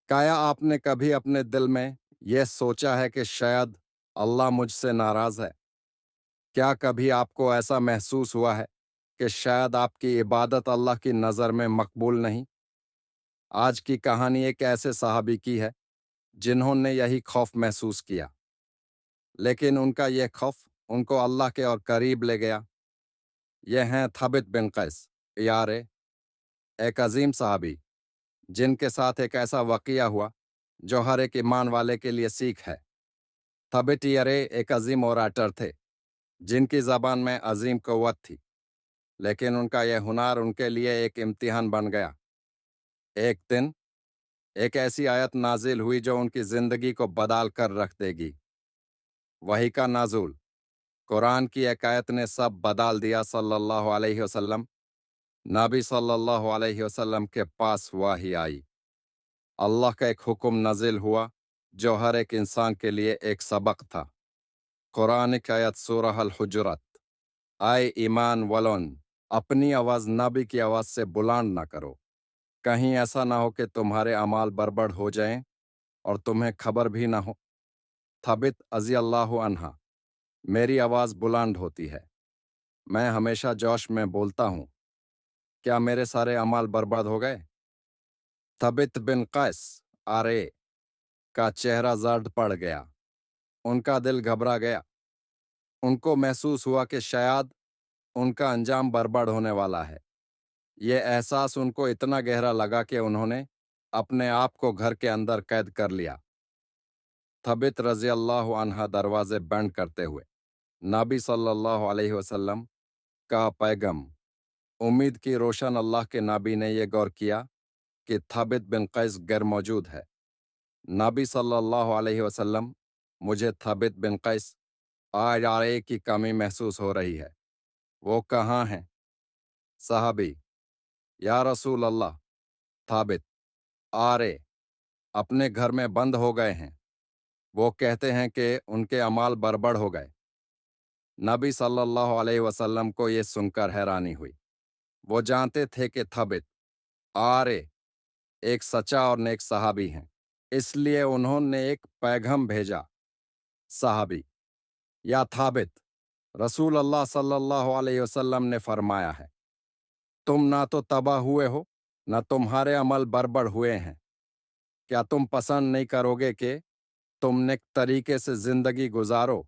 کیا آپ نے کبھی اپنے دل میں یہ سوچا ہے کہ شاید اللہ مجھ سے ناراض ہے؟ کیا کبھی آپ کو ایسا محسوس ہوا ہے کہ شاید آپ کی عبادت اللہ کی نظر میں مقبول نہیں؟ آج کی کہانی ایک ایسے صحابی کی ہے جنہوں نے یہی خوف محسوس کیا، لیکن ان کا یہ خوف ان کو اللہ کے اور قریب لے گیا۔ یہ ہیں ثابت بن قیس یارے، ایک عظیم صحابی جن کے ساتھ ایک ایسا واقعہ ہوا جو ہر ایک ایمان والے کے لیے سیکھ ہے۔ ثابت یارے ایک عظیم اوریٹر تھے جن کی زبان میں عظیم قوت تھی، لیکن ان کا یہ ہنر ان کے لیے ایک امتحان بن گیا۔ ایک دن ایک ایسی آیت نازل ہوئی جو ان کی زندگی کو بدل کر رکھ دے گی۔ وحی کا نزول، قرآن کی ایک آیت نے سب بدل دیا۔ صلی اللہ علیہ وسلم، نبی صلی اللہ علیہ وسلم کے پاس وحی آئی۔ اللہ کا ایک حکم نازل ہوا جو ہر ایک انسان کے لیے ایک سبق تھا۔ قرآن کی آیت سورہ الحجرات، اے ایمان والون، اپنی آواز نبی کی آواز سے بلند نہ کرو، کہیں ایسا نہ ہو کہ تمہارے اعمال برباد ہو جائیں اور تمہیں خبر بھی نہ ہو۔ ثابت رضی اللہ عنہ، میری آواز بلند ہوتی ہے، میں ہمیشہ جوش میں بولتا ہوں، کیا میرے سارے اعمال برباد ہو گئے؟ ثابت بن قیس آرے کا چہرہ زرد پڑ گیا، ان کا دل گھبرا گیا۔ ان کو محسوس ہوا کہ شاید ان کا انجام برباد ہونے والا ہے۔ یہ احساس ان کو اتنا گہرا لگا کہ انہوں نے اپنے آپ کو گھر کے اندر قید کر لیا۔ ثابت رضی اللہ عنہ دروازے بند کرتے ہوئے نبی صلی اللہ علیہ وسلم کا پیغام، امید کی روشن اللہ کے نبی نے یہ غور کیا کہ ثابت بن قیس غیر موجود ہے۔ نبی صلی اللہ علیہ وسلم، مجھے ثابت بن قیس آرے کی کمی محسوس ہو رہی ہے، وہ کہاں ہیں؟ صحابی، یا رسول اللہ، ثابت آرے اپنے گھر میں بند ہو گئے ہیں، وہ کہتے ہیں کہ ان کے اعمال برباد ہو گئے۔ نبی صلی اللہ علیہ وسلم کو یہ سن کر حیرانی ہوئی۔ وہ جانتے تھے کہ ثابت آرے ایک سچا اور نیک صحابی ہیں، اس لیے انہوں نے ایک پیغام بھیجا۔ صحابی، یا ثابت، رسول اللہ صلی اللہ علیہ وسلم نے فرمایا ہے، تم نہ تو تباہ ہوئے ہو نہ تمہارے عمل برباد ہوئے ہیں۔ کیا تم پسند نہیں کرو گے کہ تم نیک طریقے سے زندگی گزارو،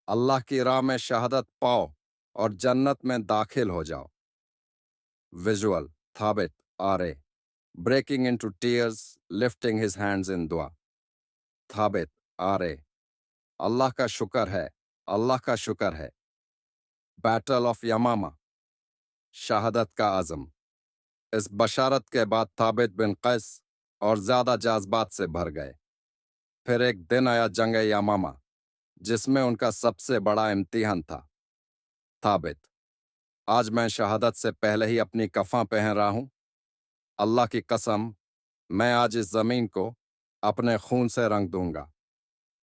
اللہ کی راہ میں شہادت پاؤ اور جنت میں داخل ہو جاؤ؟ ویژول، ثابت آرے breaking into tears, lifting his hands in dua. ثابت آرے، اللہ کا شکر ہے، اللہ کا شکر ہے۔ بیٹل آف یمامہ، شہادت کا عزم۔ اس بشارت کے بعد ثابت بن قیس اور زیادہ جذبات سے بھر گئے۔ پھر ایک دن آیا جنگ یمامہ، جس میں ان کا سب سے بڑا امتحان تھا۔ ثابت، آج میں شہادت سے پہلے ہی اپنی کفن پہن رہا ہوں، اللہ کی قسم، میں آج اس زمین کو اپنے خون سے رنگ دوں گا۔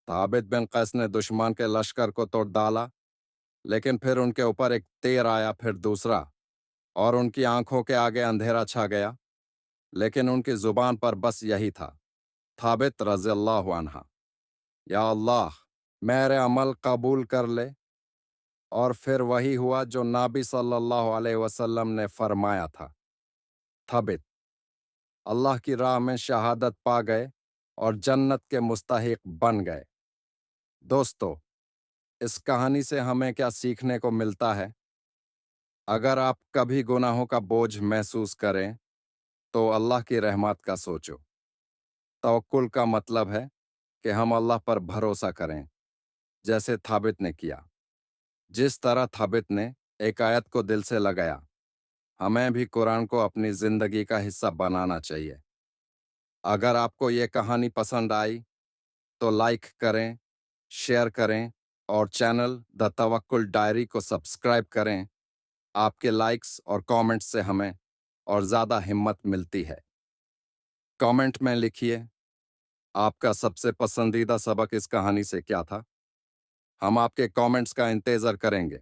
ثابت بن قیس نے دشمن کے لشکر کو توڑ ڈالا، لیکن پھر ان کے اوپر ایک تیر آیا، پھر دوسرا، اور ان کی آنکھوں کے آگے اندھیرا چھا گیا، لیکن ان کی زبان پر بس یہی تھا، ثابت رضی اللہ عنہ، یا اللہ میرے عمل قبول کر لے۔ اور پھر وہی ہوا جو نبی صلی اللہ علیہ وسلم نے فرمایا تھا۔ ثابت اللہ کی راہ میں شہادت پا گئے اور جنت کے مستحق بن گئے۔ دوستو، اس کہانی سے ہمیں کیا سیکھنے کو ملتا ہے؟ اگر آپ کبھی گناہوں کا بوجھ محسوس کریں تو اللہ کی رحمت کا سوچو۔ توکل کا مطلب ہے کہ ہم اللہ پر بھروسہ کریں، جیسے ثابت نے کیا۔ جس طرح ثابت نے ایک آیت کو دل سے لگایا، ہمیں بھی قرآن کو اپنی زندگی کا حصہ بنانا چاہیے۔ اگر آپ کو یہ کہانی پسند آئی تو لائک کریں، شیئر کریں اور چینل دا توکل ڈائری کو سبسکرائب کریں۔ آپ کے لائکس اور کامنٹس سے ہمیں اور زیادہ ہمت ملتی ہے۔ کامنٹ میں لکھیے آپ کا سب سے پسندیدہ سبق اس کہانی سے کیا تھا۔ ہم آپ کے کامنٹس کا انتظار کریں گے۔